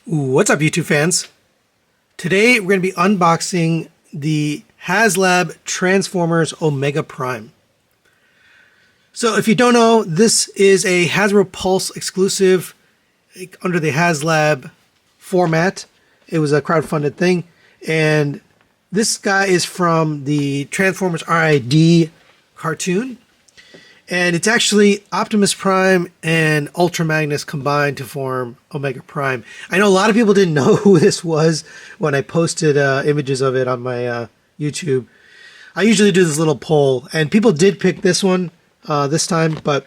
What's up, YouTube fans? Today we're going to be unboxing the Haslab Transformers Omega Prime. So if you don't know, this is a Hasbro Pulse exclusive under the Haslab format. It was a crowdfunded thing, and this guy is from the Transformers RID cartoon. And it's actually Optimus Prime and Ultra Magnus combined to form Omega Prime. I know a lot of people didn't know who this was when I posted images of it on my YouTube. I usually do this little poll, and people did pick this one this time, but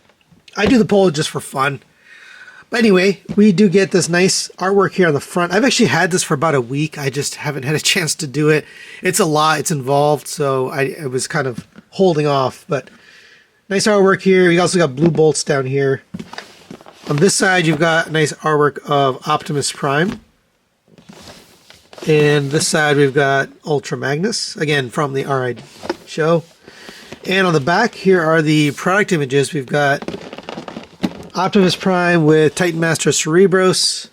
I do the poll just for fun. But anyway, we do get this nice artwork here on the front. I've actually had this for about a week. I just haven't had a chance to do it. It's a lot. It's involved, so I was kind of holding off, but nice artwork here. You also got blue bolts down here. On this side, you've got nice artwork of Optimus Prime. And this side, we've got Ultra Magnus, again, from the RID show. And on the back, here are the product images. We've got Optimus Prime with Titan Master Cerebros.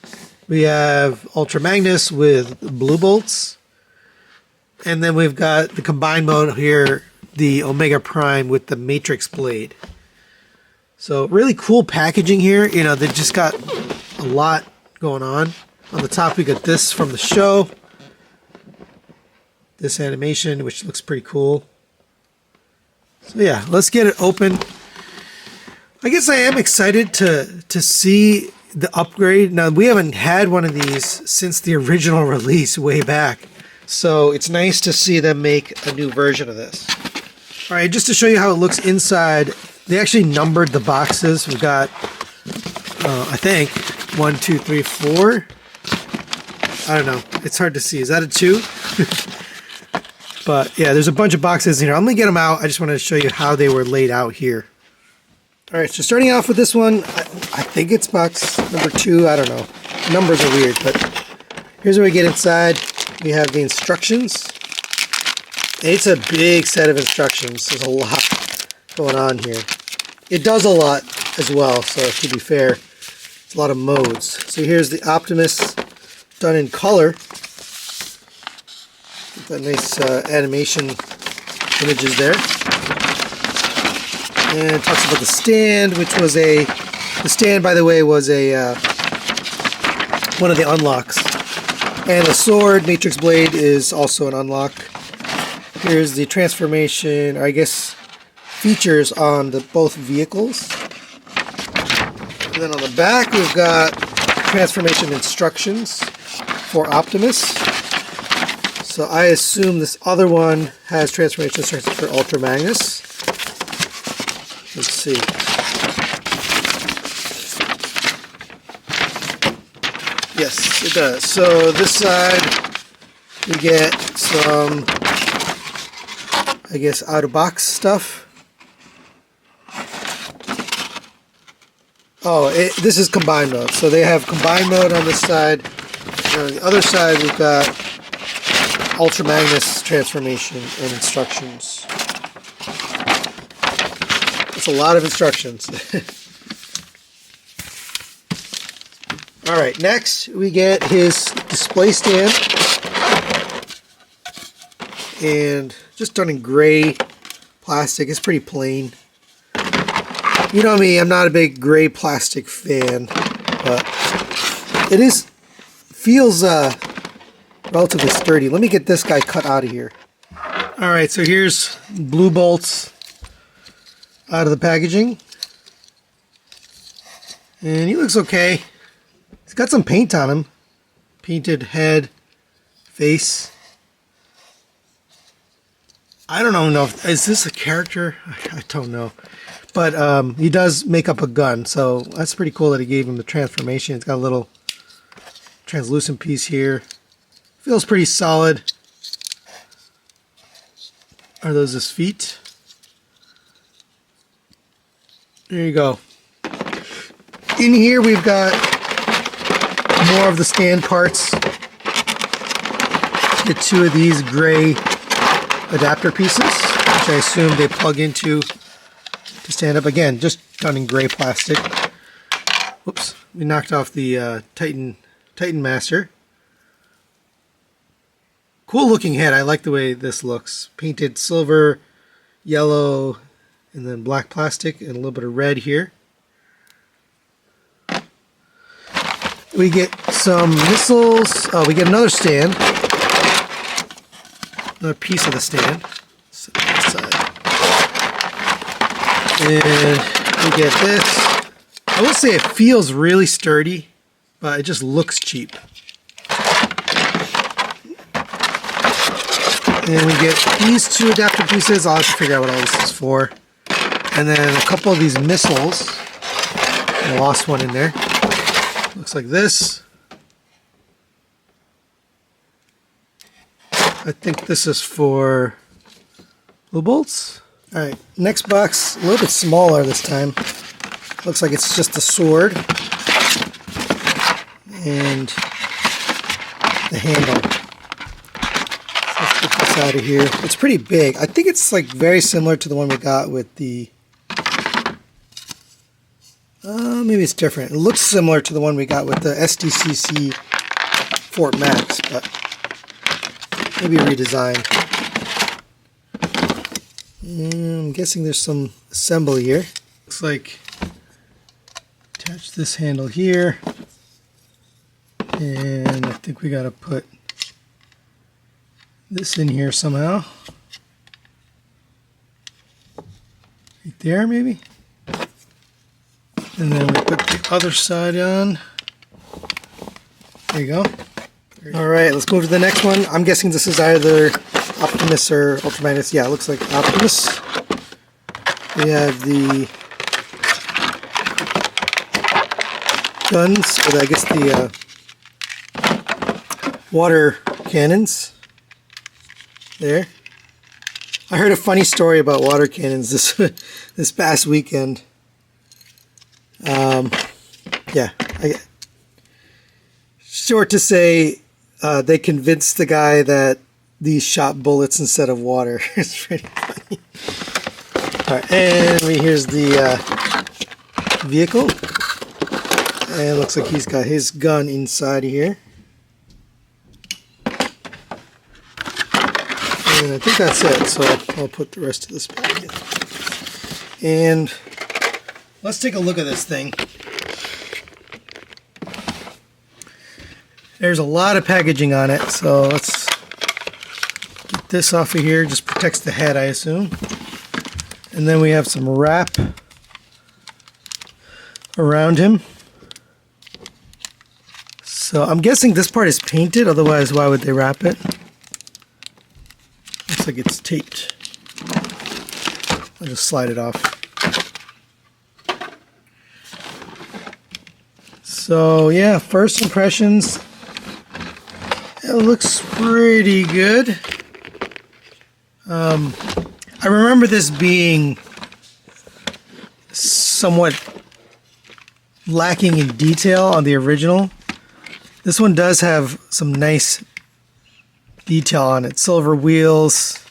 We have Ultra Magnus with blue bolts. And then we've got the combined mode here, the Omega Prime with the Matrix blade. So really cool packaging here. You know, they've just got a lot going on. On the top we got this from the show. This animation, which looks pretty cool. So yeah, let's get it open. I guess I am excited to see the upgrade. Now, we haven't had one of these since the original release way back. So it's nice to see them make a new version of this. All right, just to show you how it looks inside, they actually numbered the boxes. We've got, I think, 1, 2, 3, 4. I don't know. It's hard to see. Is that a 2? But yeah, there's a bunch of boxes in here. I'm going to get them out. I just wanted to show you how they were laid out here. All right, so starting off with this one, I think it's box number 2. I don't know. Numbers are weird, but here's what we get inside. We have the instructions. It's a big set of instructions. There's a lot going on here. It does a lot as well, so to be fair, it's a lot of modes. So here's the Optimus done in color. Get that nice animation images there. And it talks about the stand, which was the stand, by the way, was one of the unlocks. And the sword, Matrix blade, is also an unlock. Here's the transformation, or I guess features on both vehicles. And then on the back we've got transformation instructions for Optimus. So I assume this other one has transformation instructions for Ultra Magnus. Let's see. Yes, it does. So this side we get some, I guess, out-of-box stuff. Oh, this is combined mode. So they have combined mode on this side. And on the other side, we've got Ultra Magnus transformation and instructions. That's a lot of instructions. Alright, next we get his display stand. And just done in gray plastic. It's pretty plain. You know me, I'm not a big gray plastic fan, but it feels relatively sturdy. Let me get this guy cut out of here. Alright, so here's blue bolts out of the packaging. And he looks okay. He's got some paint on him. Painted head, face. I don't know if, is this a character? I don't know. But he does make up a gun, so that's pretty cool that he gave him the transformation. It's got a little translucent piece here. Feels pretty solid. Are those his feet? There you go. In here we've got more of the stand parts. Get 2 of these gray adapter pieces, which I assume they plug into to stand up. Again, just done in gray plastic. Whoops, we knocked off the Titan Titan Master. Cool looking head. I like the way this looks. Painted silver, yellow, and then black plastic, and a little bit of red here. We get some missiles. Oh, we get another stand. Another piece of the stand. Set that aside. And we get this. I will say it feels really sturdy, but it just looks cheap. And we get these two adapter pieces. I'll have to figure out what all this is for. And then a couple of these missiles. I lost one in there. Looks like this. I think this is for blue bolts. Alright, next box, a little bit smaller this time. Looks like it's just a sword. And the handle. Let's get this out of here. It's pretty big. I think it's like very similar to the one we got with the... maybe it's different. It looks similar to the one we got with the SDCC Fort Max, but maybe redesigned. I'm guessing there's some assembly here. Looks like attach this handle here, and I think we gotta put this in here somehow. Right there, maybe. And then we put the other side on. There you go. Alright, let's move to the next one. I'm guessing this is either Optimus or Ultra Magnus. Yeah, it looks like Optimus. We have the guns, or I guess the water cannons. There. I heard a funny story about water cannons this past weekend. Yeah, short to say, they convinced the guy that these shot bullets instead of water. It's pretty funny. Alright, and here's the vehicle. And it looks like he's got his gun inside here. And I think that's it, so I'll put the rest of this back in. And let's take a look at this thing. There's a lot of packaging on it, so let's get this off of here. Just protects the head, I assume. And then we have some wrap around him. So I'm guessing this part is painted, otherwise why would they wrap it? Looks like it's taped. I'll just slide it off. So yeah, first impressions. It looks pretty good. I remember this being somewhat lacking in detail on the original. This one does have some nice detail on it. Silver wheels,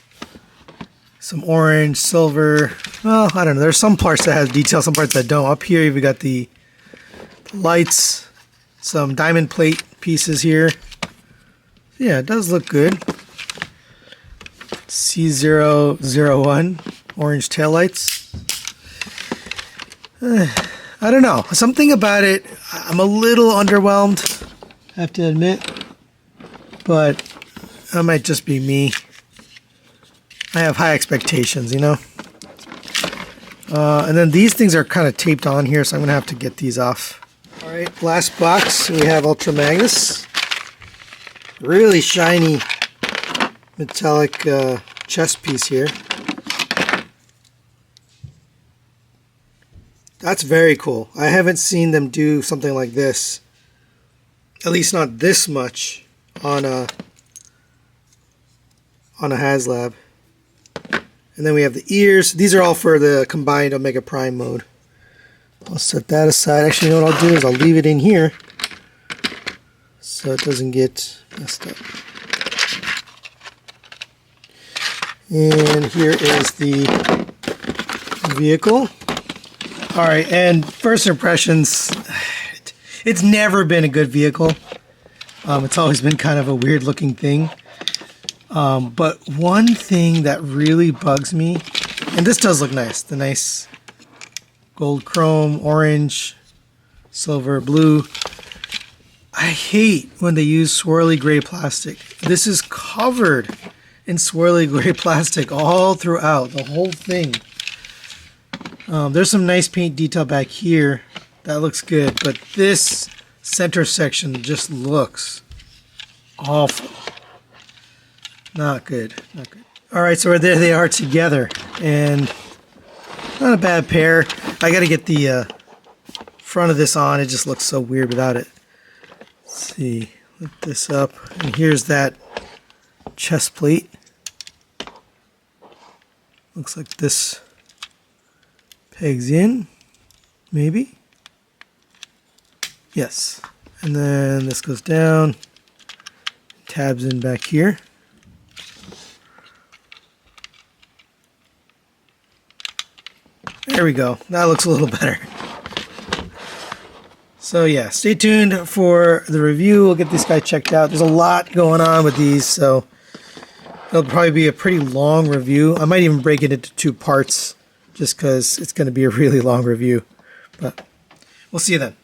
some orange, silver. Well, I don't know. There's some parts that have detail, some parts that don't. Up here, we got the lights, some diamond plate pieces here. Yeah, it does look good. C001 orange taillights. I don't know. Something about it, I'm a little underwhelmed, I have to admit. But that might just be me. I have high expectations, you know. And then these things are kind of taped on here, so I'm going to have to get these off. Alright, last box, we have Ultra Magnus. Really shiny metallic chest piece here. That's very cool. I haven't seen them do something like this. At least not this much on a Haslab. And then we have the ears. These are all for the combined Omega Prime mode. I'll set that aside. Actually, you know what I'll do is I'll leave it in here so it doesn't get messed up. And here is the vehicle. Alright, and first impressions, it's never been a good vehicle. It's always been kind of a weird looking thing. But one thing that really bugs me, and this does look nice, the nice gold chrome, orange, silver, blue. I hate when they use swirly gray plastic. This is covered in swirly gray plastic all throughout the whole thing. There's some nice paint detail back here. That looks good, but this center section just looks awful. Not good, not good. All right, so there they are together, and not a bad pair. I got to get the front of this on. It just looks so weird without it. Let's see, lift this up, and here's that chest plate. Looks like this pegs in, maybe. Yes, and then this goes down, tabs in back here. There we go. That looks a little better. So yeah, stay tuned for the review. We'll get this guy checked out. There's a lot going on with these, so it'll probably be a pretty long review. I might even break it into 2 parts just because it's going to be a really long review. But we'll see you then.